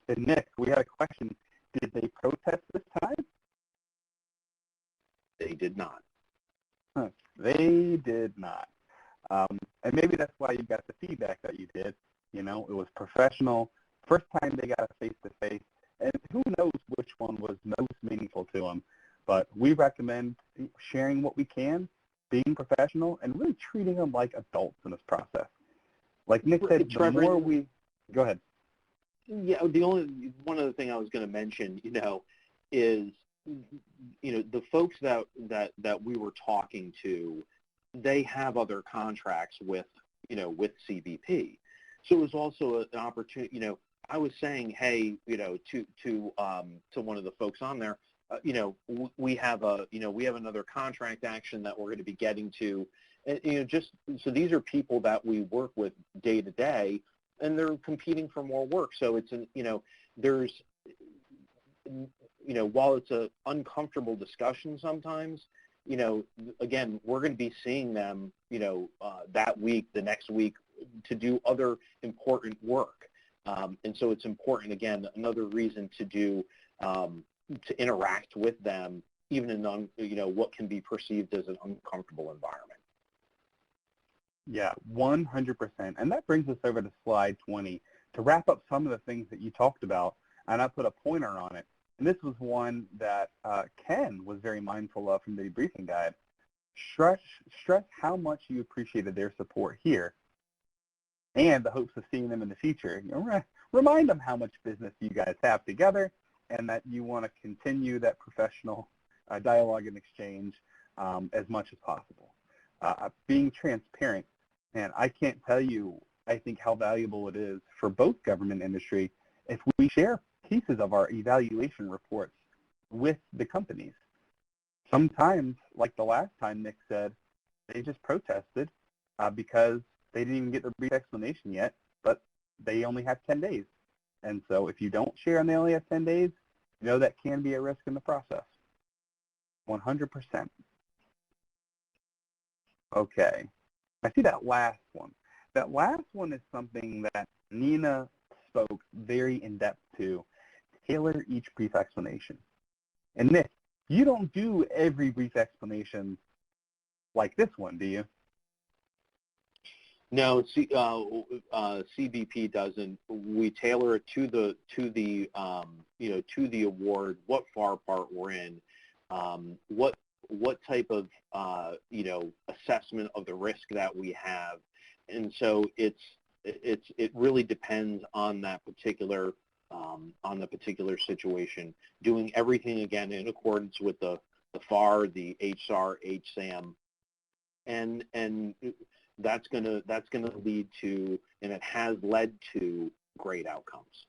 And Nick, we had a question. Did they protest this time? They did not. Huh. They did not. And maybe that's why you got the feedback that you did. You know, it was professional. First time they got a face-to-face. And who knows which one was most meaningful to them. But we recommend sharing what we can, being professional, and really treating them like adults in this process. Like Nick said, the more we... Go ahead. Yeah, one other thing I was going to mention, you know, is, you know, the folks that we were talking to, they have other contracts with, you know, with CBP. So it was also an opportunity, you know, I was saying, hey, you know, to one of the folks on there, you know, we have another contract action that we're going to be getting to, and you know, just so these are people that we work with day to day, and they're competing for more work. So it's you know, there's, you know, while it's a uncomfortable discussion sometimes, you know, again, we're going to be seeing them, you know, that week, the next week, to do other important work. And so it's important, again, another reason to do, to interact with them, even in, you know, what can be perceived as an uncomfortable environment. Yeah, 100%. And that brings us over to slide 20 to wrap up some of the things that you talked about, and I put a pointer on it. And this was one that Ken was very mindful of from the debriefing guide. Stress how much you appreciated their support here and the hopes of seeing them in the future. You know, remind them how much business you guys have together and that you want to continue that professional dialogue and exchange as much as possible. Being transparent, and I can't tell you, I think, how valuable it is for both government industry if we share pieces of our evaluation reports with the companies. Sometimes, like the last time Nick said, they just protested because they didn't even get their brief explanation yet, but they only have 10 days. And so if you don't share and they only have 10 days, you know that can be a risk in the process. 100%. Okay. I see that last one. That last one is something that Nina spoke very in-depth to. Tailor each brief explanation. And Nick, you don't do every brief explanation like this one, do you? No, CBP doesn't. We tailor it to the award, what FAR part we're in, what type of assessment of the risk that we have, and so it really depends on that particular situation. Doing everything again in accordance with the FAR, the HSAR, HSAM, and that's gonna lead to, and it has led to, great outcomes.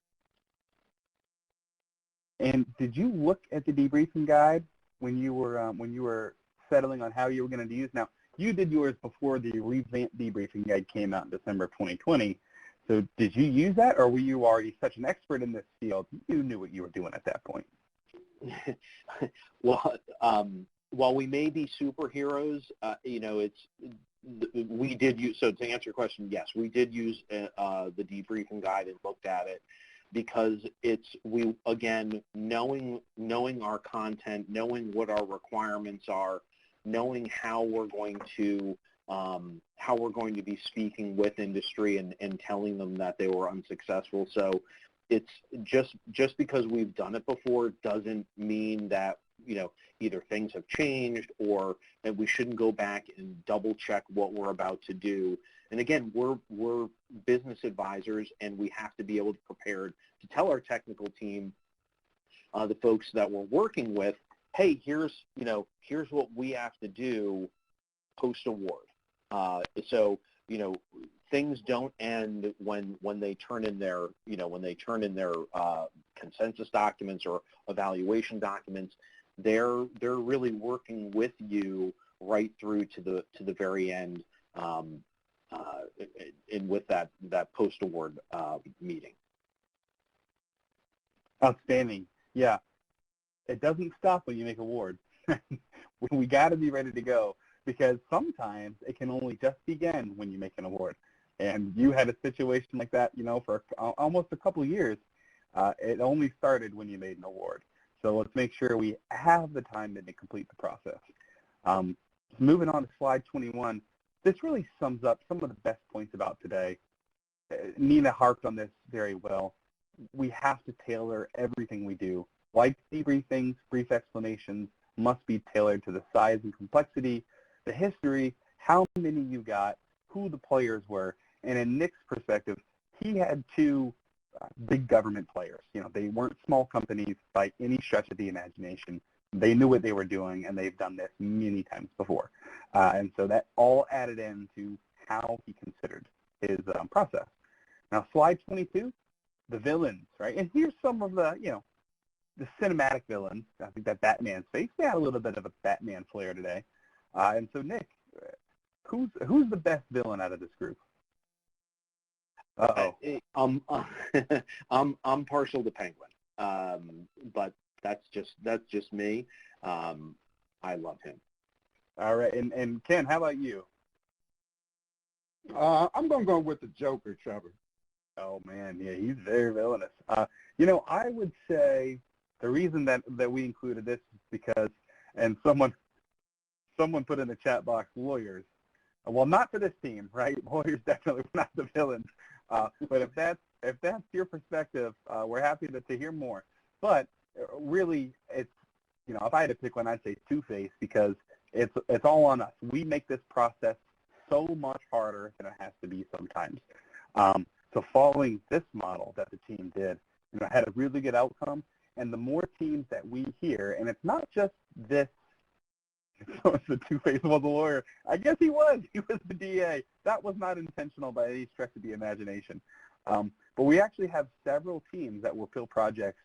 And did you look at the debriefing guide when you were settling on how you were going to use? Now, you did yours before the revamped debriefing guide came out in December of 2020. So did you use that, or were you already such an expert in this field, you knew what you were doing at that point? Well, while we may be superheroes, we did use, so to answer your question, yes, we did use the debriefing guide and looked at it, because knowing our content, knowing what our requirements are, knowing how we're going to be speaking with industry and telling them that they were unsuccessful. So it's just because we've done it before doesn't mean that either things have changed or that we shouldn't go back and double check what we're about to do. And again, we're business advisors, and we have to be able to prepare to tell our technical team, the folks that we're working with, hey, here's what we have to do post-award. So things don't end when they turn in their consensus documents or evaluation documents. They're really working with you right through to the very end, and with that post-award meeting. Outstanding. Yeah. It doesn't stop when you make awards. We got to be ready to go, because sometimes it can only just begin when you make an award. And you had a situation like that, for almost a couple of years. It only started when you made an award. So let's make sure we have the time to complete the process. Moving on to slide 21, this really sums up some of the best points about today. Nina harped on this very well. We have to tailor everything we do. Like debriefings, brief explanations must be tailored to the size and complexity, the history, how many you got, who the players were. And in Nick's perspective, he had two big government players. They weren't small companies by any stretch of the imagination. They knew what they were doing, and they've done this many times before. And so that all added into how he considered his process. Now, slide 22, the villains, right? And here's some of the, the cinematic villains. I think that Batman's face, we had a little bit of a Batman flair today. And so, Nick, who's the best villain out of this group? I'm partial to Penguin, but that's just me. I love him. All right, and Ken, how about you? I'm going to go with the Joker, Trevor. Oh man, yeah, he's very villainous. I would say the reason that we included this is because, and someone put in the chat box, lawyers. Well, not for this team, right? Lawyers definitely were not the villains. But if that's your perspective, we're happy to hear more. But really, it's, you know, if I had to pick one, I'd say Two-Face, because it's all on us. We make this process so much harder than it has to be sometimes. So following this model that the team did, you know, had a really good outcome. And the more teams that we hear, and it's not just this, so the Two-Face was a lawyer. I guess he was. He was the DA. That was not intentional by any stretch of the imagination. But we actually have several teams that were PIL projects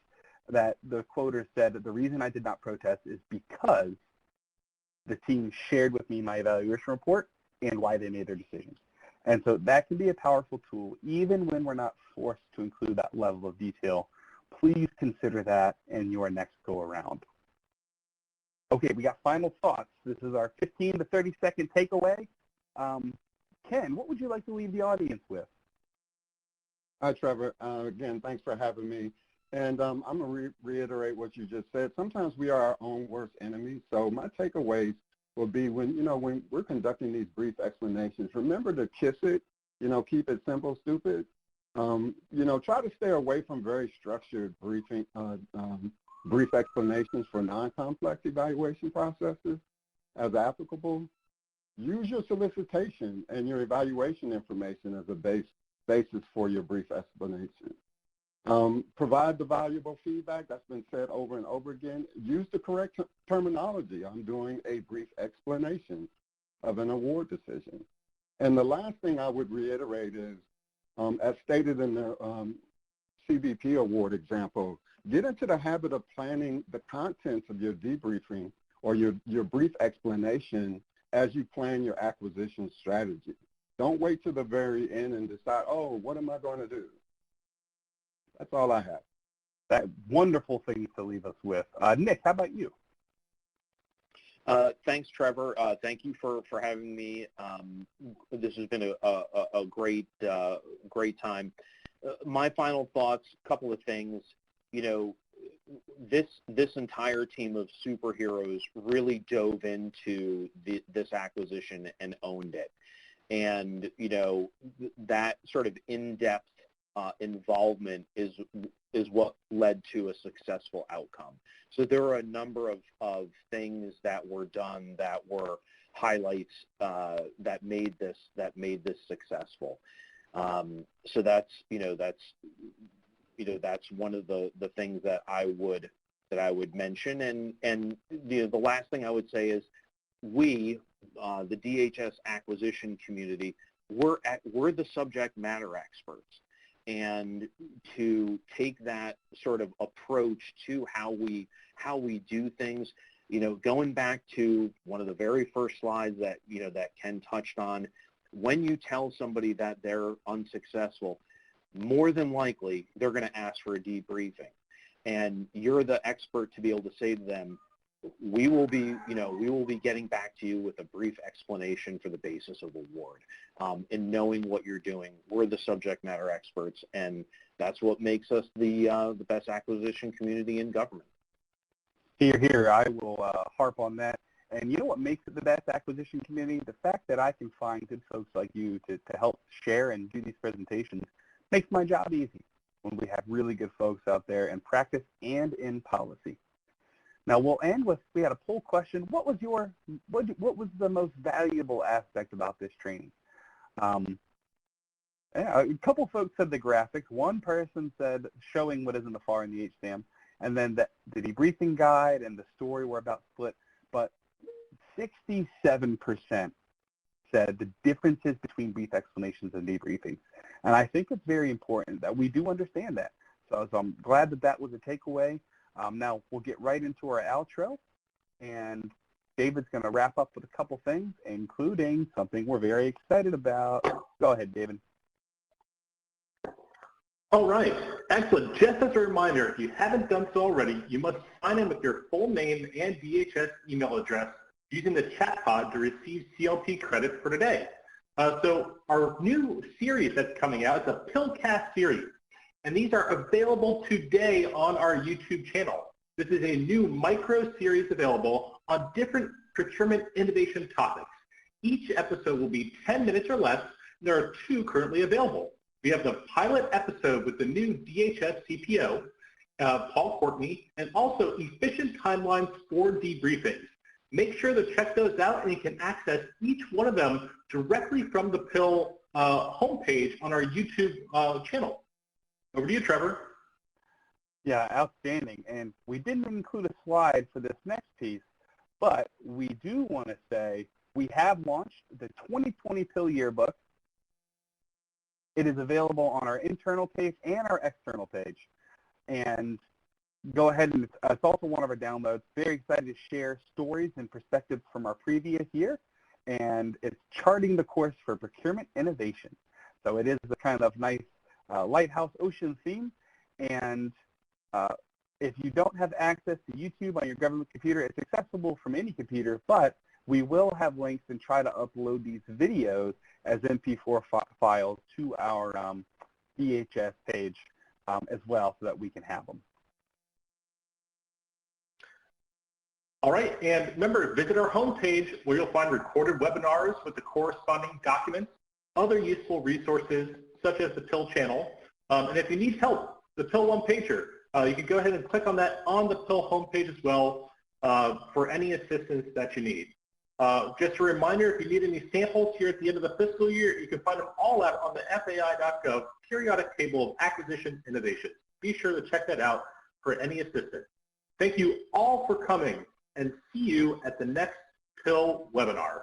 that the quoter said that the reason I did not protest is because the team shared with me my evaluation report and why they made their decisions. And so that can be a powerful tool, even when we're not forced to include that level of detail. Please consider that in your next go-around. Okay, we got final thoughts. This is our 15 to 30-second takeaway. Ken, what would you like to leave the audience with? Hi, Trevor. Again, thanks for having me. And I'm going to reiterate what you just said. Sometimes we are our own worst enemies. So my takeaways will be when we're conducting these brief explanations, remember to kiss it, keep it simple, stupid. Try to stay away from very structured brief explanations for non-complex evaluation processes as applicable. Use your solicitation and your evaluation information as a basis for your brief explanation. Provide the valuable feedback that's been said over and over again. Use the correct terminology. I'm doing a brief explanation of an award decision. And the last thing I would reiterate is, as stated in the CBP award example, get into the habit of planning the contents of your debriefing or your brief explanation as you plan your acquisition strategy. Don't wait till the very end and decide, oh, what am I going to do? That's all I have. That wonderful thing to leave us with. Nick, how about you? Thanks, Trevor. Thank you for having me. This has been a great time. My final thoughts, couple of things. This entire team of superheroes really dove into this acquisition and owned it. And, that sort of in-depth involvement is what led to a successful outcome. So there are a number of things that were done that were highlights that made this successful. So that's one of the things that I would mention. And the last thing I would say is we, the DHS acquisition community, we're the subject matter experts. And to take that sort of approach to how we do things, going back to one of the very first slides that that Ken touched on, when you tell somebody that they're unsuccessful, more than likely they're going to ask for a debriefing, and you're the expert to be able to say to them, we will be getting back to you with a brief explanation for the basis of award. And knowing what you're doing, we're the subject matter experts, and that's what makes us the best acquisition community in government. Here, I will harp on that. And you know what makes it the best acquisition community? The fact that I can find good folks like you to help share and do these presentations makes my job easy when we have really good folks out there in practice and in policy. Now we'll end with, we had a poll question. What was the most valuable aspect about this training? A couple folks said the graphics. One person said showing what is in the FAR and the HSAM, and then the debriefing guide and the story were about split. But 67% said the differences between brief explanations and debriefing. And I think it's very important that we do understand that. So I'm glad that was a takeaway. Now we'll get right into our outro, and David's going to wrap up with a couple things, including something we're very excited about. Go ahead, David. All right, excellent. Just as a reminder, if you haven't done so already, you must sign in with your full name and DHS email address using the chat pod to receive CLP credits for today. So our new series that's coming out is a PILcast series. And these are available today on our YouTube channel. This is a new micro series available on different procurement innovation topics. Each episode will be 10 minutes or less. There are 2 currently available. We have the pilot episode with the new DHS CPO, Paul Courtney, and also efficient timelines for debriefings. Make sure to check those out, and you can access each one of them directly from the Pill homepage on our YouTube channel. Over to you, Trevor. Yeah, outstanding. And we didn't include a slide for this next piece, but we do want to say we have launched the 2020 Pill Yearbook. It is available on our internal page and our external page. And go ahead, and it's also one of our downloads. Very excited to share stories and perspectives from our previous year. And it's charting the course for procurement innovation. So it is a kind of nice lighthouse ocean theme. And if you don't have access to YouTube on your government computer, it's accessible from any computer, but we will have links and try to upload these videos as MP4 files to our DHS page as well so that we can have them. All right, and remember, visit our homepage where you'll find recorded webinars with the corresponding documents, other useful resources such as the Pill channel, and if you need help, the Pill one-pager, you can go ahead and click on that on the Pill homepage as well for any assistance that you need. Just a reminder, if you need any samples here at the end of the fiscal year, you can find them all out on the FAI.gov periodic table of acquisition innovations. Be sure to check that out for any assistance. Thank you all for coming, and see you at the next Pill webinar.